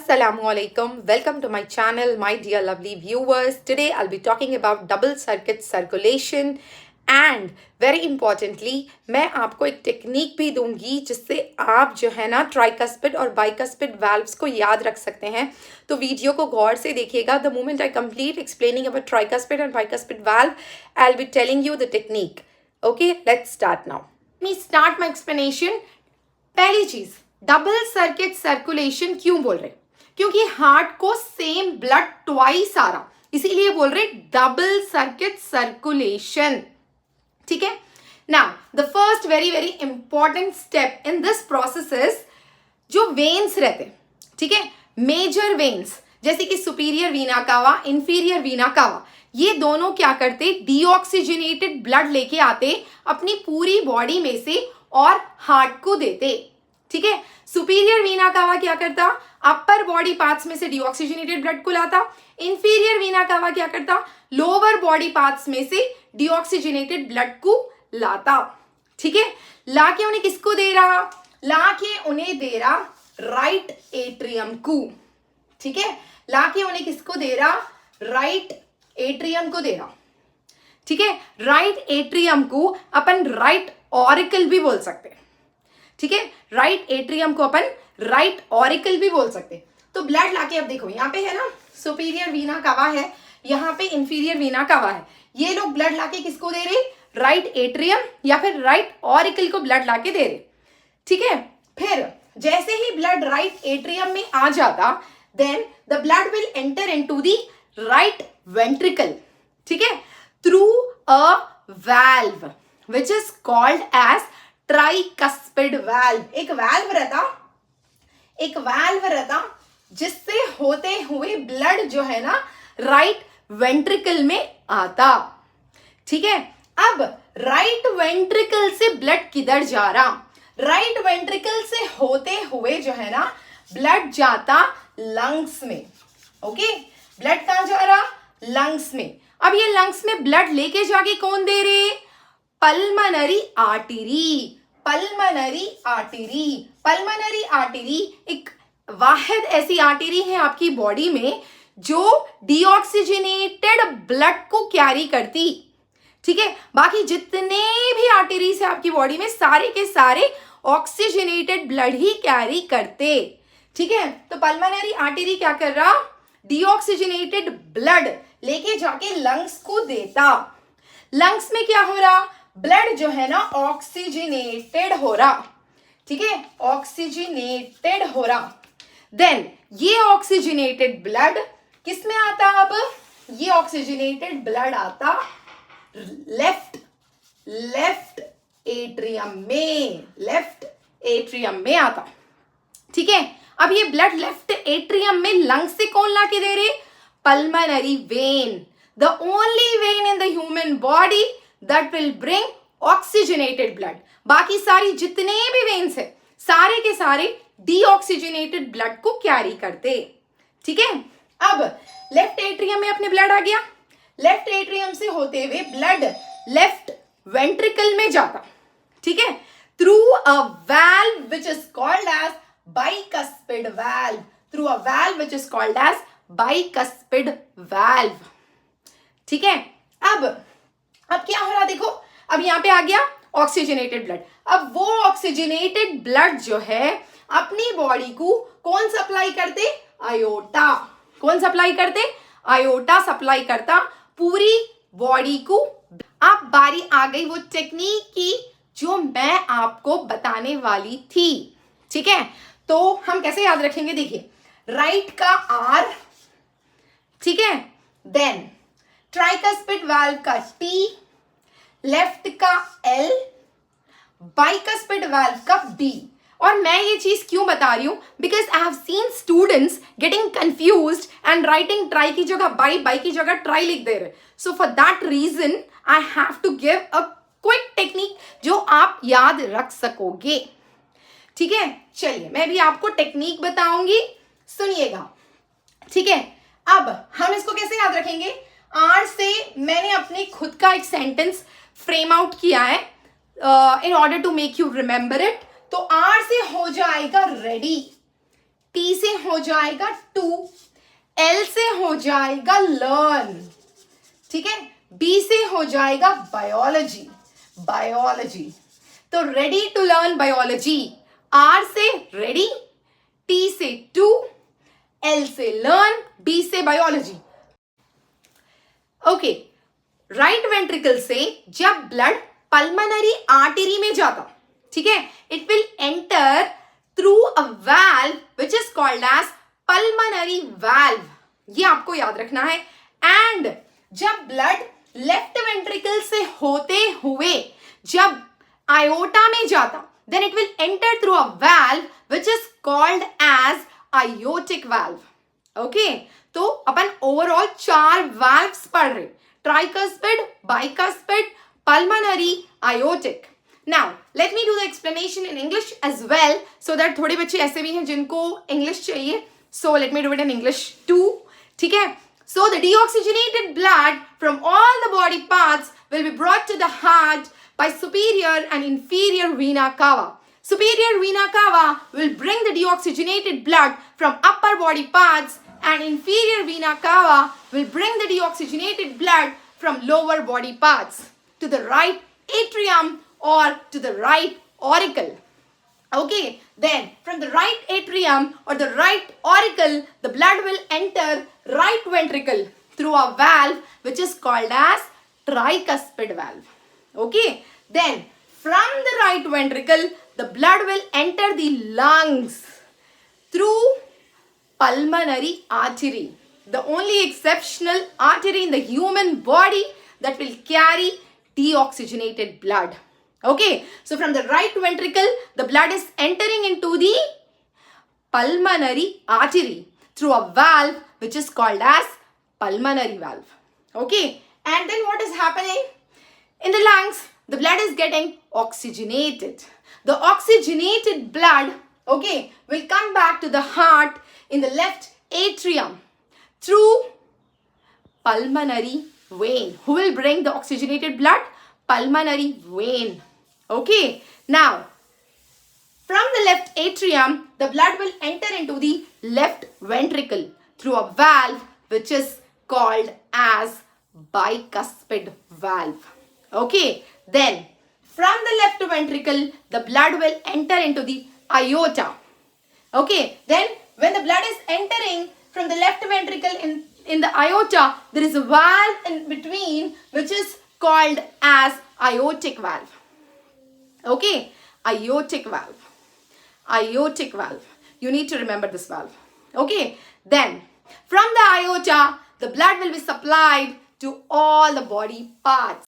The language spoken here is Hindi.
Assalamualaikum. Welcome to my channel, my dear lovely viewers. Today I'll be talking about double circuit circulation and very importantly मैं आपको एक टेक्निक भी दूंगी जिससे आप जो है ना ट्राइकस्पिड और बाइकस्पिड वाल्व्स को याद रख सकते हैं. तो वीडियो को गौर से देखिएगा. The moment I complete explaining about tricuspid and bicuspid valve I will be telling you the technique. Okay, let's start now. Me start my explanation. पहली चीज, डबल सर्किट सर्कुलेशन क्यों बोल रहे? क्योंकि हार्ट को सेम ब्लड ट्वाइस आ रहा, इसीलिए बोल रहे डबल सर्किट सर्कुलेशन. ठीक है. Now the first very very important step in this process is जो वेन्स रहते, ठीक है, मेजर वेन्स जैसे कि सुपीरियर वीना कावा, इंफीरियर वीना कावा, ये दोनों क्या करते? डीऑक्सीजनेटेड ब्लड लेके आते अपनी पूरी बॉडी में से और हार्ट को देते. ठीक है. सुपीरियर वीना कावा क्या करता? अपर बॉडी पार्ट्स में से डीऑक्सीजनेटेड ब्लड को लाता. इंफीरियर वीना कावा क्या करता? लोअर बॉडी पार्ट्स में से डीऑक्सीजनेटेड ब्लड को लाता. ठीक है. लाके उन्हें किसको दे रहा? लाके उन्हें दे रहा राइट एट्रियम को. ठीक है. लाके उन्हें किसको दे रहा? राइट एट्रियम को दे रहा. ठीक है. राइट एट्रियम को अपन राइट ऑरिकल भी बोल सकते हैं. ठीक है. राइट एट्रियम को अपन राइट ऑरिकल भी बोल सकते. तो ब्लड लाके, अब देखो यहाँ पे है ना सुपीरियर वीना कावा है, यहाँ पे इंफीरियर वीना कावा है. ये लोग ब्लड लाके किसको दे रहे? राइट एट्रियम या फिर राइट ऑरिकल को ब्लड लाके दे रहे. ठीक है. फिर जैसे ही ब्लड राइट एट्रियम में आ जाता, then the blood will enter into the right ventricle. ठीक है. Through a valve which is called as tricuspid valve. एक वाल्व रहता जिससे होते हुए ब्लड जो है ना राइट वेंट्रिकल में आता. ठीक है. अब राइट वेंट्रिकल से ब्लड किधर जा रहा? राइट वेंट्रिकल से होते हुए जो है ना ब्लड जाता लंग्स में. ओके. ब्लड कहां जा रहा? लंग्स में. अब ये लंग्स में ब्लड लेके जाके कौन दे रहे? Pulmonary artery. Pulmonary artery. Pulmonary artery एक वाहिद ऐसी आर्टरी है आपकी बॉडी में जो डीऑक्सीजनेटेड ब्लड को कैरी करती. ठीक है. बाकी जितने भी आर्टरीज है आपकी बॉडी में सारे के सारे ऑक्सीजनेटेड ब्लड ही कैरी करते. ठीक है. तो पल्मनरी आर्टरी क्या कर रहा? डीऑक्सीजनेटेड ब्लड लेके जाके लंग्स को देता. लंग्स में क्या हो रहा? ब्लड जो है ना ऑक्सीजनेटेड हो रहा. ठीक है. ऑक्सीजनेटेड हो रहा. देन ये ऑक्सीजनेटेड ब्लड किस में आता? अब ये ऑक्सीजनेटेड ब्लड आता लेफ्ट एट्रियम में आता. ठीक है. अब ये ब्लड लेफ्ट एट्रियम में लंग से कौन ला के दे रहे? Pulmonary when. The only when in the human body that will bring oxygenated blood. बाकी सारी जितने भी वेन्स है सारे के सारे डीऑक्सीजनेटेड ब्लड को कैरी करते. ठीक है. अब लेफ्ट एट्रियम में अपने ब्लड आ गया. लेफ्ट एट्रियम से होते हुए ब्लड लेफ्ट वेंट्रिकल में जाता. ठीक है. Through a valve which is called as bicuspid valve. Through a valve which is called as bicuspid valve. ठीक है. अब क्या हो रहा? देखो, अब यहां पे आ गया ऑक्सीजनेटेड ब्लड. अब वो ऑक्सीजनेटेड ब्लड जो है अपनी बॉडी को कौन सप्लाई करते? आयोटा. कौन सप्लाई करते? आयोटा सप्लाई करता पूरी बॉडी को. अब बारी आ गई वो टेक्निक की जो मैं आपको बताने वाली थी. ठीक है. तो हम कैसे याद रखेंगे? देखिए, राइट का आर, ठीक है, देन ट्राइकस्पिड वाल्व का टी, लेफ्ट का एल, बाइकस्पिड वाल्व का बी. और मैं ये चीज क्यों बता रही हूं? Because I have seen students getting confused and writing tri की जगह बाई की जगह ट्राई लिख दे रहे. So for that reason I have to give a quick technique जो आप याद रख सकोगे. ठीक है. चलिए, मैं भी आपको टेक्निक बताऊंगी, सुनिएगा. ठीक है. अब हम इसको कैसे याद रखेंगे? आर से मैंने अपने खुद का एक सेंटेंस फ्रेम आउट किया है in order to make you remember it. तो आर से हो जाएगा रेडी. T से हो जाएगा to, L से हो जाएगा learn, ठीक है, B से हो जाएगा biology, biology. तो ready to learn biology, R से ready, T से to, L से learn, B से biology. ओके, राइट वेंट्रिकल से जब ब्लड पल्मोनरी आर्टरी में जाता, ठीक है, it will enter through a valve which is called as pulmonary valve. ये आपको याद रखना है. एंड जब ब्लड लेफ्ट वेंट्रिकल से होते हुए जब आयोटा में जाता, then it will enter through a valve which is called as aortic valve. Okay, तो अपन ओवरऑल 4 वाल्व्स पढ़ रहे, tricuspid, bicuspid, pulmonary, aortic. Now let me do the explanation in English as well, so that थोड़े बच्चे ऐसे भी हैं जिनको इंग्लिश चाहिए. So let me do it in English too, ठीक है. So the deoxygenated blood from all the body parts will be brought to the heart by superior and inferior vena cava. Superior vena cava will bring the deoxygenated blood from upper body parts, and inferior vena cava will bring the deoxygenated blood from lower body parts to the right atrium or to the right auricle. Okay, then from the right atrium or the right auricle, the blood will enter right ventricle through a valve which is called as tricuspid valve. Okay, then from the right ventricle, the blood will enter the lungs through pulmonary artery, the only exceptional artery in the human body that will carry deoxygenated blood. Okay, so from the right ventricle, the blood is entering into the pulmonary artery through a valve which is called as pulmonary valve. Okay, and then what is happening? In the lungs, the blood is getting oxygenated. The oxygenated blood, okay, will come back to the heart in the left atrium through pulmonary vein. Who will bring the oxygenated blood? Pulmonary vein. Okay, now from the left atrium, the blood will enter into the left ventricle through a valve which is called as bicuspid valve. Okay, then from the left ventricle, the blood will enter into the aorta. Okay, then when the blood is entering from the left ventricle in the aorta, there is a valve in between which is called as aortic valve. Okay, aortic valve. Aortic valve. You need to remember this valve. Okay, then from the aorta, the blood will be supplied to all the body parts.